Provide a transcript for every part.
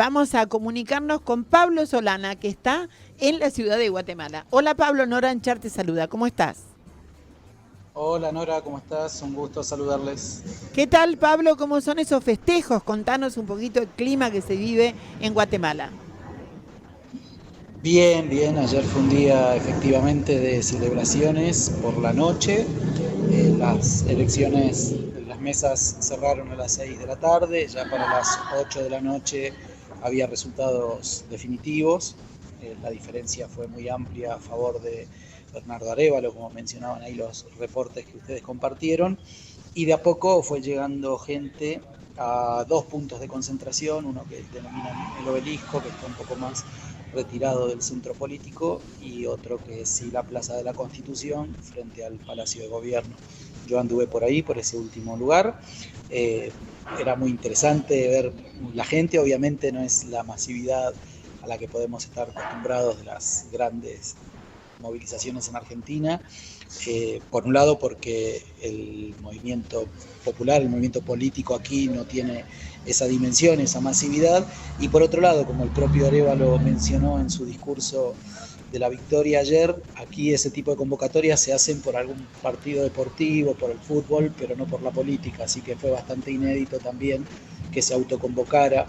vamos a comunicarnos con Pablo Solana, que está en la ciudad de Guatemala. Hola Pablo, Nora Anchar te saluda, ¿cómo estás? Hola Nora, ¿cómo estás? Un gusto saludarles. ¿Qué tal Pablo? ¿Cómo son esos festejos? Contanos un poquito el clima que se vive en Guatemala. Bien, bien, ayer fue un día efectivamente de celebraciones por la noche. Las elecciones, las mesas cerraron a las 6 de la tarde, ya para las 8 de la noche había resultados definitivos. La diferencia fue muy amplia a favor de Bernardo Arévalo, como mencionaban ahí los reportes que ustedes compartieron, y de a poco fue llegando gente a dos puntos de concentración, uno que denominan el obelisco, que está un poco más retirado del centro político, y otro que es sí la Plaza de la Constitución, frente al Palacio de Gobierno. Yo anduve por ahí, por ese último lugar. Eh, Era muy interesante ver la gente, obviamente no es la masividad a la que podemos estar acostumbrados de las grandes movilizaciones en Argentina, por un lado porque el movimiento popular, el movimiento político aquí no tiene esa dimensión, esa masividad, y por otro lado, como el propio Arévalo mencionó en su discurso de la victoria ayer, aquí ese tipo de convocatorias se hacen por algún partido deportivo, por el fútbol, pero no por la política, así que fue bastante inédito también que se autoconvocara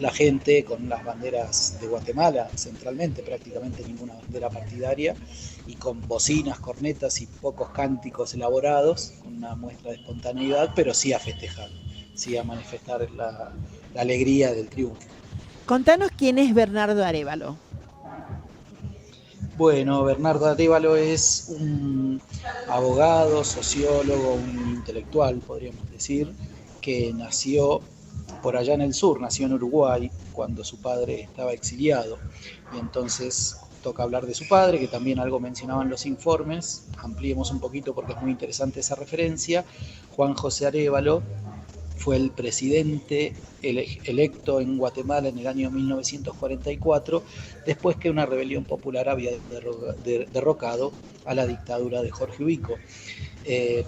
la gente con las banderas de Guatemala, centralmente, prácticamente ninguna bandera partidaria, y con bocinas, cornetas y pocos cánticos elaborados, con una muestra de espontaneidad, pero sí a festejar, sí a manifestar la alegría del triunfo. Contanos quién es Bernardo Arévalo. Bueno, Bernardo Arévalo es un abogado, sociólogo, un intelectual, podríamos decir, que nació por allá en el sur, nació en Uruguay cuando su padre estaba exiliado. Y entonces toca hablar de su padre, que también algo mencionaban los informes, ampliemos un poquito porque es muy interesante esa referencia. Juan José Arévalo fue el presidente electo en Guatemala en el año 1944, después que una rebelión popular había derrocado a la dictadura de Jorge Ubico. Eh,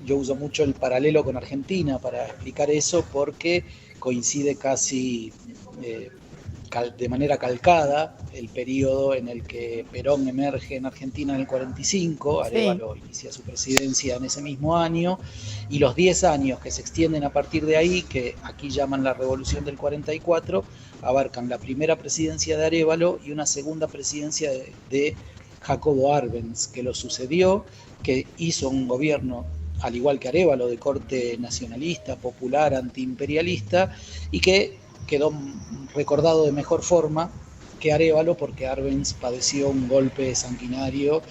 yo uso mucho el paralelo con Argentina para explicar eso porque coincide casi de manera calcada el periodo en el que Perón emerge en Argentina en el 45, Sí. Arévalo inicia su presidencia en ese mismo año, y los 10 años que se extienden a partir de ahí, que aquí llaman la Revolución del 44, abarcan la primera presidencia de Arévalo y una segunda presidencia de Jacobo Arbenz, que lo sucedió, que hizo un gobierno al igual que Arévalo, de corte nacionalista, popular, antiimperialista, y que quedó recordado de mejor forma que Arévalo, porque Arbenz padeció un golpe sanguinario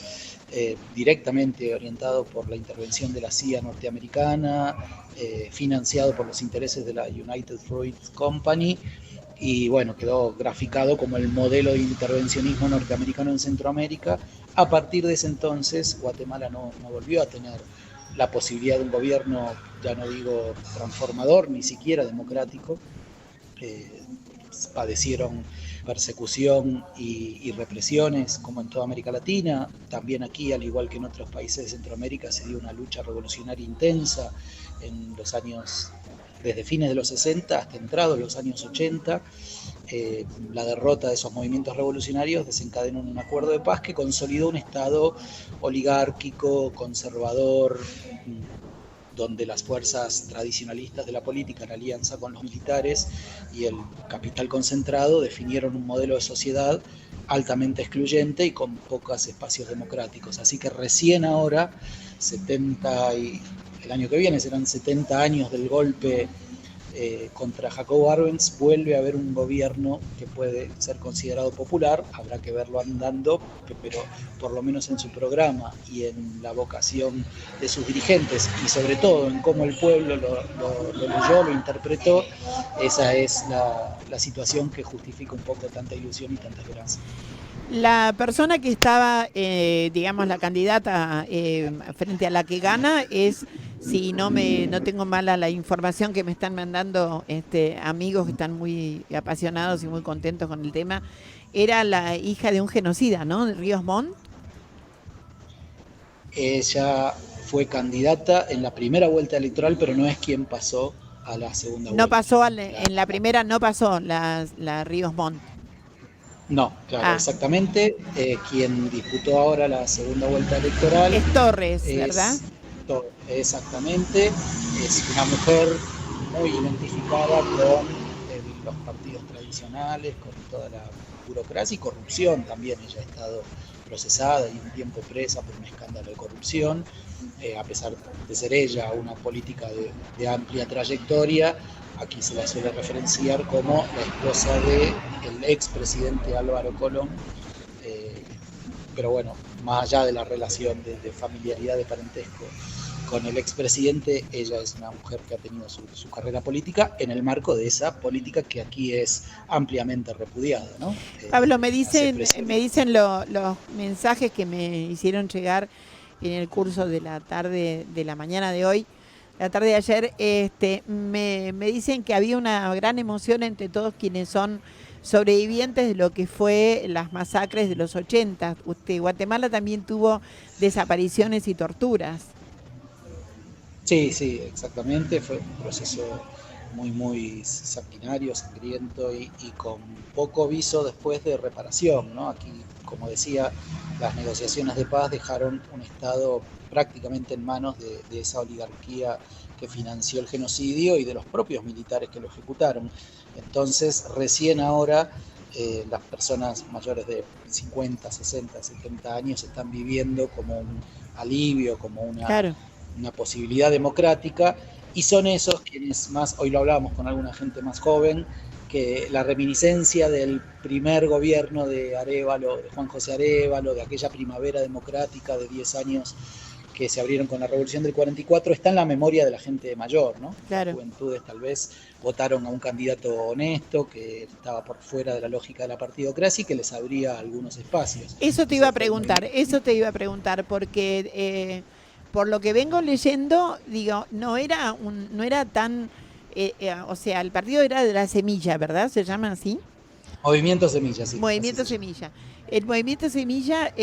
directamente orientado por la intervención de la CIA norteamericana, financiado por los intereses de la United Fruit Company, y bueno, quedó graficado como el modelo de intervencionismo norteamericano en Centroamérica. A partir de ese entonces, Guatemala no volvió a tener la posibilidad de un gobierno, ya no digo transformador, ni siquiera democrático. eh, Padecieron persecución y represiones como en toda América Latina. También aquí, al igual que en otros países de Centroamérica, se dio una lucha revolucionaria intensa en los años, desde fines de los 60 hasta entrados los años 80. La derrota de esos movimientos revolucionarios desencadenó un acuerdo de paz que consolidó un Estado oligárquico, conservador, donde las fuerzas tradicionalistas de la política, en alianza con los militares y el capital concentrado, definieron un modelo de sociedad altamente excluyente y con pocos espacios democráticos. Así que recién ahora, 70 y el año que viene serán 70 años del golpe contra Jacobo Arbenz, vuelve a haber un gobierno que puede ser considerado popular. Habrá que verlo andando, pero por lo menos en su programa y en la vocación de sus dirigentes, y sobre todo en cómo el pueblo lo leyó, lo interpretó, esa es la situación que justifica un poco tanta ilusión y tanta esperanza. La persona que estaba, digamos, la candidata frente a la que gana es, si no tengo mala la información que me están mandando amigos que están muy apasionados y muy contentos con el tema, era la hija de un genocida, ¿no? De Ríos Montt. Ella fue candidata en la primera vuelta electoral, pero no es quien pasó a la segunda No vuelta. pasó, en la primera no pasó la Ríos Montt. No, claro, Ah, exactamente. Quien disputó ahora la segunda vuelta electoral es Torres, ¿verdad? es exactamente, es una mujer muy identificada con los partidos tradicionales, con toda la burocracia y corrupción también. Ella ha estado procesada y un tiempo presa por un escándalo de corrupción, a pesar de ser ella una política de amplia trayectoria. Aquí se la suele referenciar como la esposa del expresidente Álvaro Colón, eh, pero bueno, más allá de la relación de familiaridad, de parentesco con el expresidente, ella es una mujer que ha tenido su carrera política en el marco de esa política que aquí es ampliamente repudiada, ¿no? Pablo, Hace presión. me dicen los mensajes que me hicieron llegar en el curso de la tarde, de la mañana de hoy, la tarde de ayer, me dicen que había una gran emoción entre todos quienes son sobrevivientes de lo que fue las masacres de los 80. Guatemala también tuvo desapariciones y torturas. Sí, sí, exactamente. Fue un proceso muy, muy sanguinario, sangriento y con poco viso después de reparación, ¿no? Aquí, como decía, las negociaciones de paz dejaron un Estado prácticamente en manos de esa oligarquía que financió el genocidio y de los propios militares que lo ejecutaron. Entonces, recién ahora las personas mayores de 50, 60, 70 años están viviendo como un alivio, como Claro. una posibilidad democrática, y son esos quienes más, hoy lo hablábamos con alguna gente más joven, que la reminiscencia del primer gobierno de Arévalo, de Juan José Arévalo, de aquella primavera democrática de 10 años que se abrieron con la revolución del 44, está en la memoria de la gente mayor, ¿no? Las Claro. juventudes tal vez votaron a un candidato honesto, que estaba por fuera de la lógica de la partidocracia y que les abría algunos espacios. Ese fue el movimiento. Eso te iba a preguntar, porque por lo que vengo leyendo, digo, no era tan, o sea, el partido era de la semilla, ¿verdad? ¿Se llama así? Movimiento Semilla, sí, así Movimiento se llama. Semilla. El Movimiento Semilla,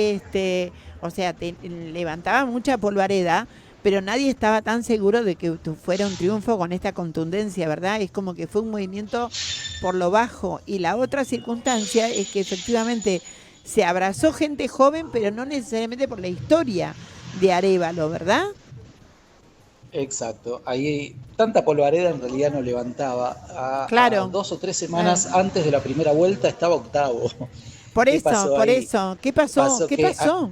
o sea, levantaba mucha polvareda, pero nadie estaba tan seguro de que fuera un triunfo con esta contundencia, ¿verdad? Es como que fue un movimiento por lo bajo. Y la otra circunstancia es que efectivamente se abrazó gente joven, pero no necesariamente por la historia de Arévalo, ¿verdad? Exacto, ahí tanta polvareda en realidad no levantaba. A Claro, 2 o 3 semanas claro. antes de la primera vuelta estaba octavo. ¿Qué pasó Por ahí? eso. ¿Qué pasó? Pasó ¿Qué que pasó?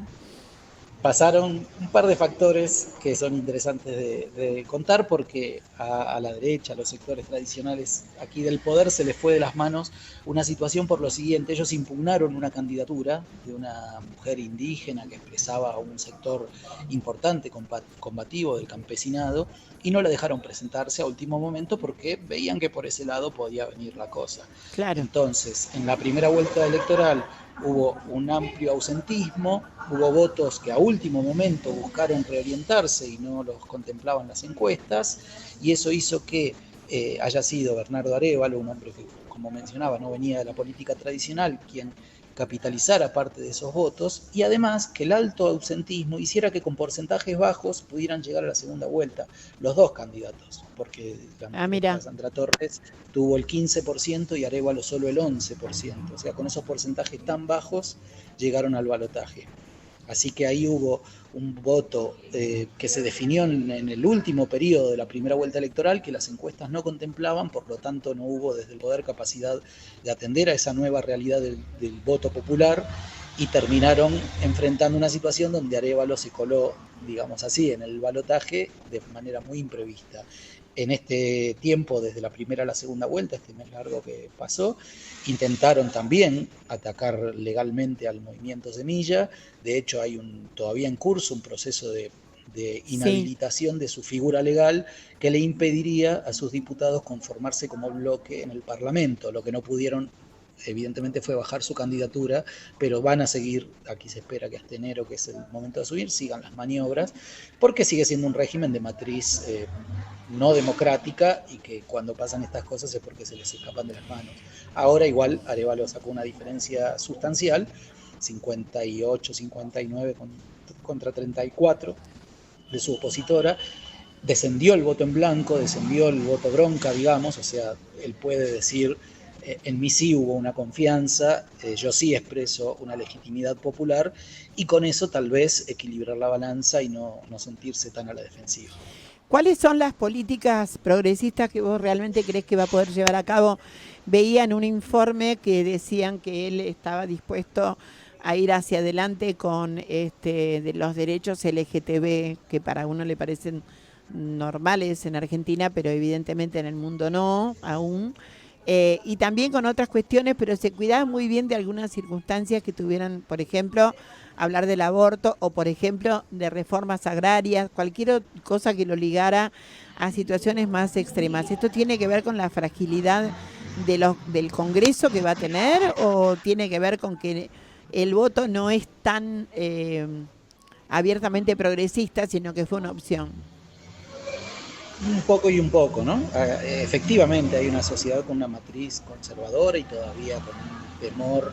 pasaron un par de factores que son interesantes de contar, porque a la derecha, a los sectores tradicionales aquí del poder, se les fue de las manos una situación por lo siguiente. Ellos impugnaron una candidatura de una mujer indígena que expresaba un sector importante, combativo del campesinado, y no la dejaron presentarse a último momento porque veían que por ese lado podía venir la cosa. Claro. Entonces, en la primera vuelta electoral hubo un amplio ausentismo, hubo votos que a último momento buscaron reorientarse y no los contemplaban las encuestas, y eso hizo que haya sido Bernardo Arévalo, un hombre que, como mencionaba, no venía de la política tradicional, quien capitalizara parte de esos votos, y además que el alto ausentismo hiciera que con porcentajes bajos pudieran llegar a la segunda vuelta los dos candidatos, porque la Ah, maestra mira. Sandra Torres tuvo el 15% y Arévalo solo el 11%. O sea, con esos porcentajes tan bajos llegaron al balotaje. Así que ahí hubo un voto que se definió en el último periodo de la primera vuelta electoral, que las encuestas no contemplaban, por lo tanto no hubo desde el poder capacidad de atender a esa nueva realidad del voto popular, y terminaron enfrentando una situación donde Arévalo se coló, digamos así, en el balotaje de manera muy imprevista. En este tiempo, desde la primera a la segunda vuelta, este mes largo que pasó, intentaron también atacar legalmente al movimiento Semilla. De hecho, hay todavía en curso un proceso de Sí. inhabilitación de su figura legal que le impediría a sus diputados conformarse como bloque en el Parlamento. Lo que no pudieron, evidentemente, fue bajar su candidatura, pero van a seguir, aquí se espera que hasta enero, que es el momento de subir, sigan las maniobras, porque sigue siendo un régimen de matriz no democrática, y que cuando pasan estas cosas es porque se les escapan de las manos. Ahora igual Arévalo sacó una diferencia sustancial, 58, 59 contra 34 de su opositora, descendió el voto en blanco, descendió el voto bronca, digamos, o sea, él puede decir, en mí sí hubo una confianza, yo sí expreso una legitimidad popular, y con eso tal vez equilibrar la balanza y no sentirse tan a la defensiva. ¿Cuáles son las políticas progresistas que vos realmente crees que va a poder llevar a cabo? Veía en un informe que decían que él estaba dispuesto a ir hacia adelante con de los derechos LGTB, que para uno le parecen normales en Argentina, pero evidentemente en el mundo no, aún. Y también con otras cuestiones, pero se cuidaba muy bien de algunas circunstancias que tuvieran, por ejemplo, hablar del aborto o, por ejemplo, de reformas agrarias, cualquier cosa que lo ligara a situaciones más extremas. ¿Esto tiene que ver con la fragilidad del Congreso que va a tener o tiene que ver con que el voto no es tan abiertamente progresista, sino que fue una opción? Un poco y un poco, ¿no? Efectivamente hay una sociedad con una matriz conservadora y todavía con un temor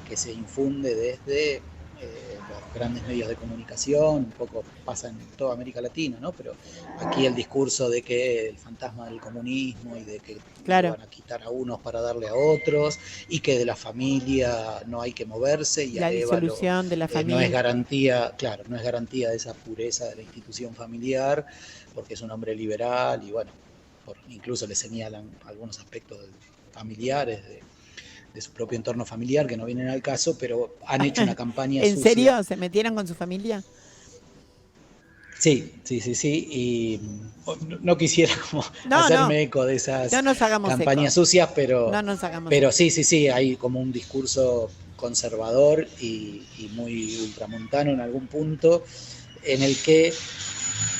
que se infunde desde los grandes medios de comunicación, un poco pasa en toda América Latina, ¿no? Pero aquí el discurso de que el fantasma del comunismo y de que claro, van a quitar a unos para darle a otros y que de la familia no hay que moverse y la disolución de la familia no es garantía, claro, no es garantía de esa pureza de la institución familiar porque es un hombre liberal y bueno, incluso le señalan algunos aspectos familiares de su propio entorno familiar que no vienen al caso, pero han hecho una campaña ¿En sucia. serio? ¿Se metieron con su familia? Sí, y no quisiera como hacerme eco de esas no nos hagamos campañas eco. sucias, No nos hagamos pero eco. sí, hay como un discurso conservador y muy ultramontano en algún punto, en el que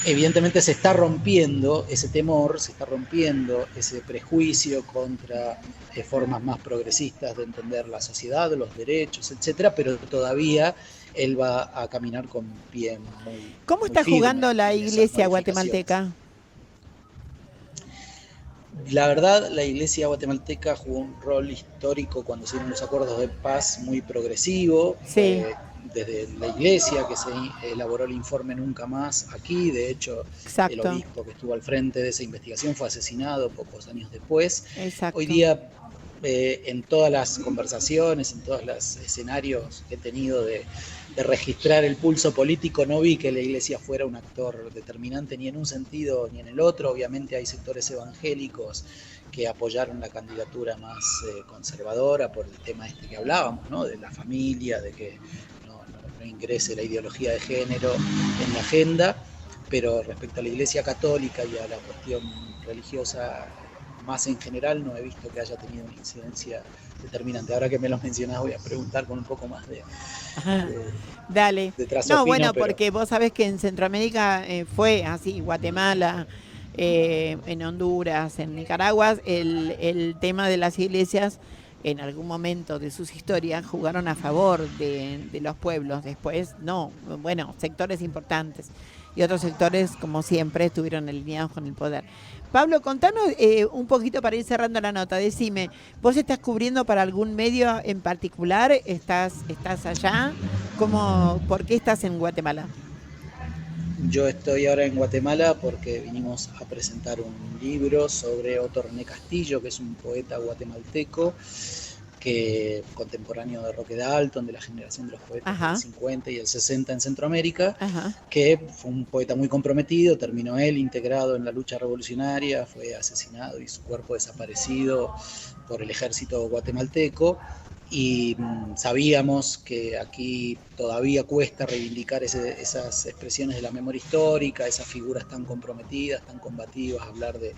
evidentemente se está rompiendo ese temor, se está rompiendo ese prejuicio contra formas más progresistas de entender la sociedad, los derechos, etcétera, pero todavía él va a caminar con pie muy ¿Cómo está firme jugando la en esas iglesia modificaciones. guatemalteca? La verdad, la iglesia guatemalteca jugó un rol histórico cuando se dieron los acuerdos de paz muy progresivo. Sí. Desde la iglesia que se elaboró el informe Nunca Más aquí. De hecho, Exacto. el obispo que estuvo al frente de esa investigación fue asesinado pocos años después. Exacto. Hoy día, en todas las conversaciones, en todos los escenarios que he tenido de registrar el pulso político, no vi que la iglesia fuera un actor determinante ni en un sentido ni en el otro. Obviamente hay sectores evangélicos que apoyaron la candidatura más conservadora por el tema este que hablábamos, ¿no? De la familia, de que no ingrese la ideología de género en la agenda, pero respecto a la iglesia católica y a la cuestión religiosa más en general no he visto que haya tenido una incidencia determinante. Ahora que me lo mencionás voy a preguntar con un poco más de dale. trazo no, fino, bueno, pero porque vos sabés que en Centroamérica fue así, Guatemala, en Honduras, en Nicaragua, el tema de las iglesias en algún momento de sus historias jugaron a favor de los pueblos. Después, no, bueno, sectores importantes. Y otros sectores, como siempre, estuvieron alineados con el poder. Pablo, contanos un poquito para ir cerrando la nota. Decime, ¿vos estás cubriendo para algún medio en particular? ¿Estás allá? ¿Por qué estás en Guatemala? yo estoy ahora en Guatemala porque vinimos a presentar un libro sobre Otto René Castillo, que es un poeta guatemalteco contemporáneo de Roque Dalton, de la generación de los poetas Ajá. del 50 y el 60 en Centroamérica. Ajá. Que fue un poeta muy comprometido, terminó él integrado en la lucha revolucionaria, fue asesinado y su cuerpo desaparecido por el ejército guatemalteco, y sabíamos que aquí todavía cuesta reivindicar esas expresiones de la memoria histórica, esas figuras tan comprometidas, tan combativas. Hablar de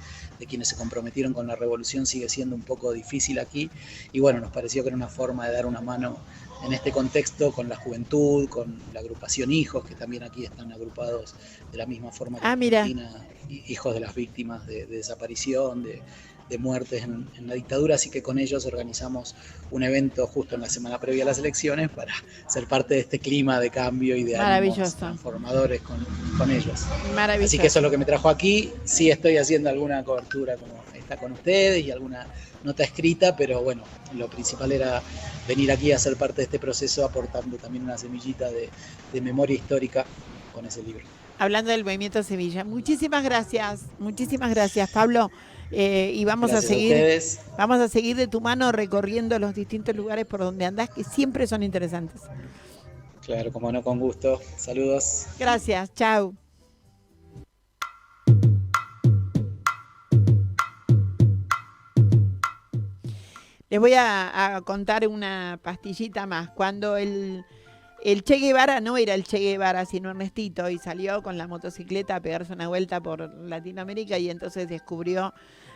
quienes se comprometieron con la revolución sigue siendo un poco difícil aquí, y bueno, nos pareció que era una forma de dar una mano en este contexto con la juventud, con la agrupación Hijos, que también aquí están agrupados de la misma forma que en Argentina, hijos de las víctimas de desaparición, de muertes en la dictadura, así que con ellos organizamos un evento justo en la semana previa a las elecciones para ser parte de este clima de cambio y de ánimos transformadores con ellos. Maravilloso. Así que eso es lo que me trajo aquí. Sí estoy haciendo alguna cobertura como esta con ustedes y alguna nota escrita, pero bueno, lo principal era venir aquí a ser parte de este proceso, aportando también una semillita de memoria histórica con ese libro. Hablando del Movimiento Sevilla. Muchísimas gracias, Pablo. Y vamos Gracias a seguir, ustedes. vamos a seguir de tu mano recorriendo los distintos lugares por donde andás, que siempre son interesantes. Claro, como no, con gusto. Saludos. Gracias, chao. Les voy a contar una pastillita más. Cuando el Che Guevara no era el Che Guevara, sino Ernestito, y salió con la motocicleta a pegarse una vuelta por Latinoamérica y entonces descubrió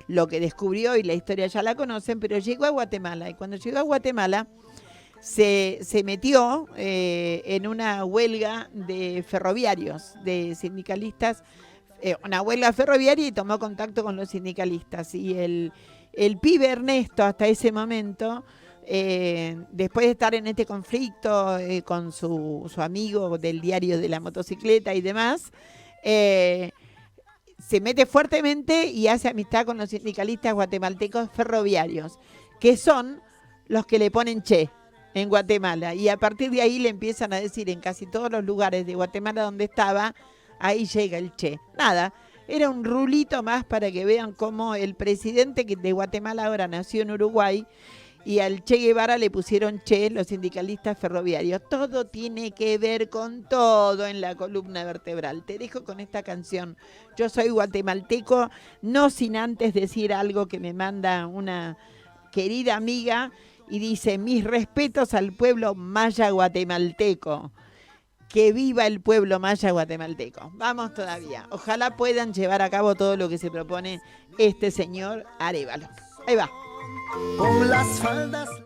lo que descubrió y la historia ya la conocen, pero llegó a Guatemala. Y cuando llegó a Guatemala se metió en una huelga de ferroviarios, de sindicalistas, una huelga ferroviaria y tomó contacto con los sindicalistas. Y el pibe Ernesto hasta ese momento, después de estar en este conflicto con su amigo del diario de la motocicleta y demás, se mete fuertemente y hace amistad con los sindicalistas guatemaltecos ferroviarios, que son los que le ponen che en Guatemala. Y a partir de ahí le empiezan a decir en casi todos los lugares de Guatemala donde estaba, ahí llega el che. Nada, era un rulito más para que vean cómo el presidente de Guatemala ahora nació en Uruguay y al Che Guevara le pusieron che los sindicalistas ferroviarios. Todo tiene que ver con todo en la columna vertebral. Te dejo con esta canción. Yo soy guatemalteco, no sin antes decir algo que me manda una querida amiga y dice: mis respetos al pueblo maya guatemalteco. Que viva el pueblo maya guatemalteco. Vamos todavía. Ojalá puedan llevar a cabo todo lo que se propone este señor Arévalo. Ahí va. Con las faldas